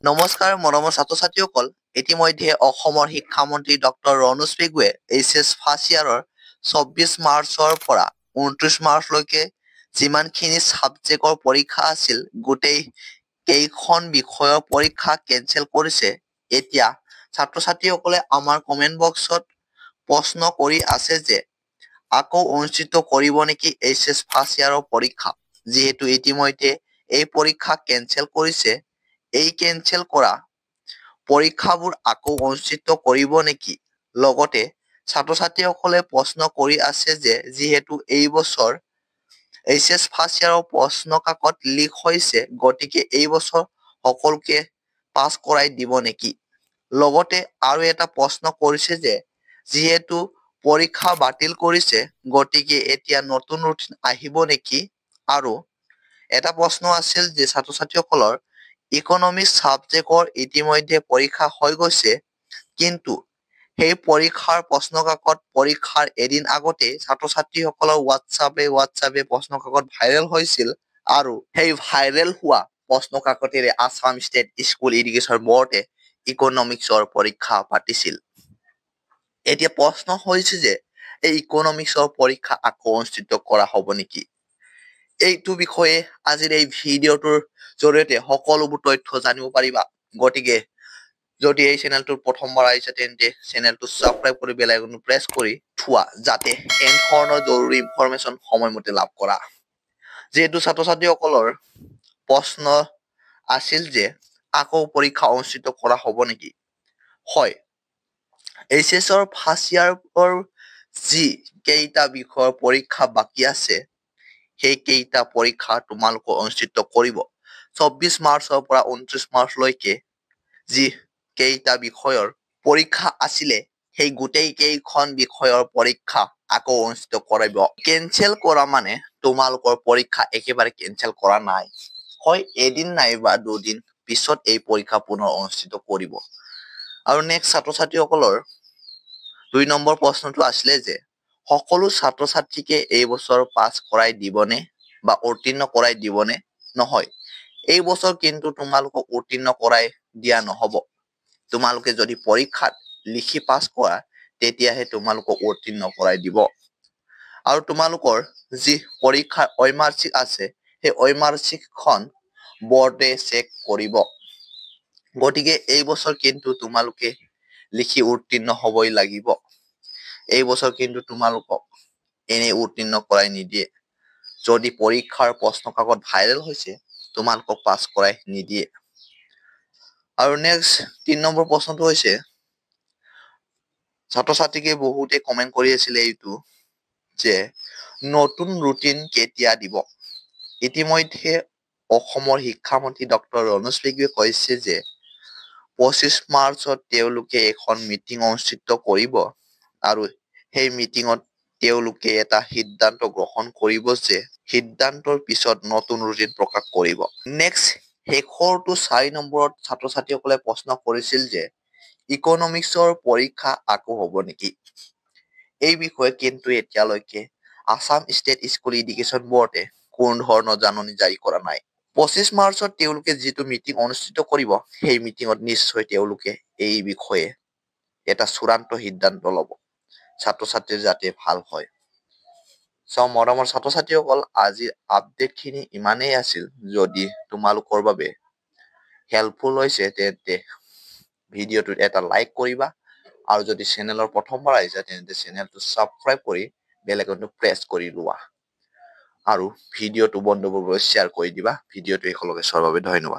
নমস্কাৰ মৰমৰ ছাত্ৰ-ছাত্ৰীসকল, ইতিমধ্যে অসমৰ শিক্ষামন্ত্ৰী ডক্টৰ ৰণোজ পেগুৱে এইচএছ ফাৰ্ষ্ট ইয়াৰৰ 24 মাৰ্চৰ পৰা 29 মাৰ্চলৈকে যিমানখিনি ছাবজেক্টৰ পৰীক্ষা আছিল, গোটেই কেইখন বিষয়ৰ পৰীক্ষা কেনচেল কৰিছে। এতিয়া ছাত্ৰ-ছাত্ৰীসকলে আমাৰ কমেণ্ট বক্সত প্ৰশ্ন কৰি আছে যে আকৌ অনুষ্ঠিত কৰিব নেকি এইচএছ ফাৰ্ষ্ট ইয়াৰৰ পৰীক্ষা, যিহেতু ইতিমধ্যে এই পৰীক্ষা কেনচেল কৰিছে। এই কেনচেল কৰা পৰীক্ষাবোৰ আকৌ অনুষ্ঠিত কৰিব নেকি? লগতে ছাত্ৰ-ছাত্ৰীসকলে প্ৰশ্ন কৰি আছে যে যিহেতু এই বছৰ এইচএছ ফাৰ্ষ্ট ইয়াৰৰ প্ৰশ্ন কাকত লিক হৈছে, গতিকে এই বছৰ সকলোকে পাছ কৰাই দিব নেকি? লগতে আৰু এটা প্ৰশ্ন কৰিছে যে যিহেতু পৰীক্ষা বাতিল কৰিছে, গতিকে এতিয়া নতুন ৰুটিন আহিব নেকি? আৰু এটা প্ৰশ্ন আছিল যে ছাত্ৰ-ছাত্ৰীসকলৰ ইকনমিক্স ছাবজেক্টৰ ইতিমধ্যে পৰীক্ষা হৈ গৈছে, কিন্তু সেই পৰীক্ষাৰ প্ৰশ্ন কাকত পৰীক্ষাৰ এদিন আগতে ছাত্ৰ-ছাত্ৰীসকলৰ হোৱাটছআপে প্ৰশ্ন কাকত ভাইৰেল হৈছিল আৰু সেই ভাইৰেল হোৱা প্ৰশ্ন কাকতেৰে আছাম ষ্টেট স্কুল এডুকেশ্যন বৰ্ডে ইকনমিক্সৰ পৰীক্ষা পাতিছিল। এতিয়া প্ৰশ্ন হৈছে যে এই ইকনমিক্সৰ পৰীক্ষা আকৌ অনুষ্ঠিত কৰা হ'ব নেকি? এইটো বিষয়ে আজিৰ এই ভিডিঅ'টোৰ জৰিয়তে সকলোবোৰ তথ্য জানিব পাৰিবা। গতিকে যদি এই চেনেলটোৰ প্ৰথমবাৰ আহিছে তেন্তে চেনেলটো ছাবস্ক্ৰাইব কৰি বেল আইকনটো প্ৰেছ কৰি থোৱা, যাতে এনে ধৰণৰ জৰুৰী ইনফৰমেশ্যন সময়মতে লাভ কৰা। যিহেতু ছাত্ৰ-ছাত্ৰীসকলৰ প্ৰশ্ন আছিল যে আকৌ পৰীক্ষা অনুষ্ঠিত কৰা হ'ব নেকি? হয়, এইচএছৰ ফাৰ্ষ্ট ইয়াৰৰ যি কেইটা বিষয়ৰ পৰীক্ষা বাকী আছে, সেই কেইটা পৰীক্ষা তোমালোকে অনুষ্ঠিত কৰিব। 24 মাৰ্চৰ পৰা 29 মাৰ্চলৈকে যি কেইটা বিষয়ৰ পৰীক্ষা আছিলে, সেই গোটেই কেইখন বিষয়ৰ পৰীক্ষা আকৌ অনুষ্ঠিত কৰিব। কেনচেল কৰা মানে তোমালোকৰ পৰীক্ষা একেবাৰে কেনচেল কৰা নাই। হয়, এদিন নাইবা দুদিন পিছত এই পৰীক্ষা পুনৰ অনুষ্ঠিত কৰিব। আৰু নেক্সট ছাত্ৰ-ছাত্ৰীসকলৰ 2 নম্বৰ প্ৰশ্নটো আছিলে যে সকলো ছাত্ৰ-ছাত্ৰীকে এই বছৰ পাছ কৰাই দিবনে বা উত্তীৰ্ণ কৰাই দিবনে? নহয়, এই বছৰ কিন্তু তোমালোকক উত্তীৰ্ণ কৰাই দিয়া নহ'ব। তোমালোকে যদি পৰীক্ষাত লিখি পাছ কৰা, তেতিয়াহে তোমালোকক উত্তীৰ্ণ কৰাই দিব। আৰু তোমালোকৰ যি পৰীক্ষাৰ ঐমাৰ্চিক আছে, সেই ঐমাৰ্চিকখন বৰ্ডে চেক কৰিব। গতিকে এই বছৰ কিন্তু তোমালোকে লিখি উত্তীৰ্ণ হ'বই লাগিব। এই বছৰ কিন্তু তোমালোকক এনেই উত্তীৰ্ণ কৰাই নিদিয়ে। যদি পৰীক্ষাৰ প্ৰশ্ন কাকত ভাইৰেল হৈছে, তোমালোকক পাছ কৰাই নিদিয়ে। আৰু নেক্সট 3 নম্বৰ প্ৰশ্নটো হৈছে ছাত্ৰ-ছাত্ৰীকে বহুতে কমেণ্ট কৰি আছিলে এইটো যে নতুন ৰুটিন কেতিয়া দিব? ইতিমধ্যে অসমৰ শিক্ষামন্ত্ৰী ডক্টৰ ৰণোজ পেগুৱে কৈছে যে 25 মাৰ্চত তেওঁলোকে এখন মিটিং অনুষ্ঠিত কৰিব আৰু সেই মিটিঙত তেওঁলোকে এটা সিদ্ধান্ত গ্ৰহণ কৰিব যে সিদ্ধান্তৰ পিছত নতুন ৰুটিন প্ৰকাশ কৰিব। নেক্সট শেষৰটো 4 নম্বৰত ছাত্ৰ-ছাত্ৰীসকলে প্ৰশ্ন কৰিছিল যে ইকনমিক্সৰ পৰীক্ষা আকৌ হ'ব নেকি? এই বিষয়ে কিন্তু এতিয়ালৈকে আছাম ষ্টেট স্কুল এডুকেশ্যন বৰ্ডে কোনো ধৰণৰ জাননী জাৰি কৰা নাই। 25 মাৰ্চত তেওঁলোকে যিটো মিটিং অনুষ্ঠিত কৰিব, সেই মিটিঙত নিশ্চয় তেওঁলোকে এই বিষয়ে এটা চূড়ান্ত সিদ্ধান্ত ল'ব, ছাত্ৰ-ছাত্ৰীৰ যাতে ভাল হয়। মৰমৰ ছাত্ৰ-ছাত্ৰীসকল, আজিৰ আপডেটখিনি ইমানেই আছিল। যদি তোমালোকৰ বাবে হেল্পফুল হৈছে তেন্তে ভিডিঅ'টোত এটা লাইক কৰিবা, আৰু যদি চেনেলৰ প্ৰথমবাৰ আহিছে তেন্তে চেনেলটো ছাবস্ক্ৰাইব কৰি বেল আইকনটো প্ৰেছ কৰি লোৱা, আৰু ভিডিঅ'টো বন্ধুবৰ্গলৈ শ্বেয়াৰ কৰি দিবা। ভিডিঅ'টো একেলগে চোৱাৰ বাবে ধন্যবাদ।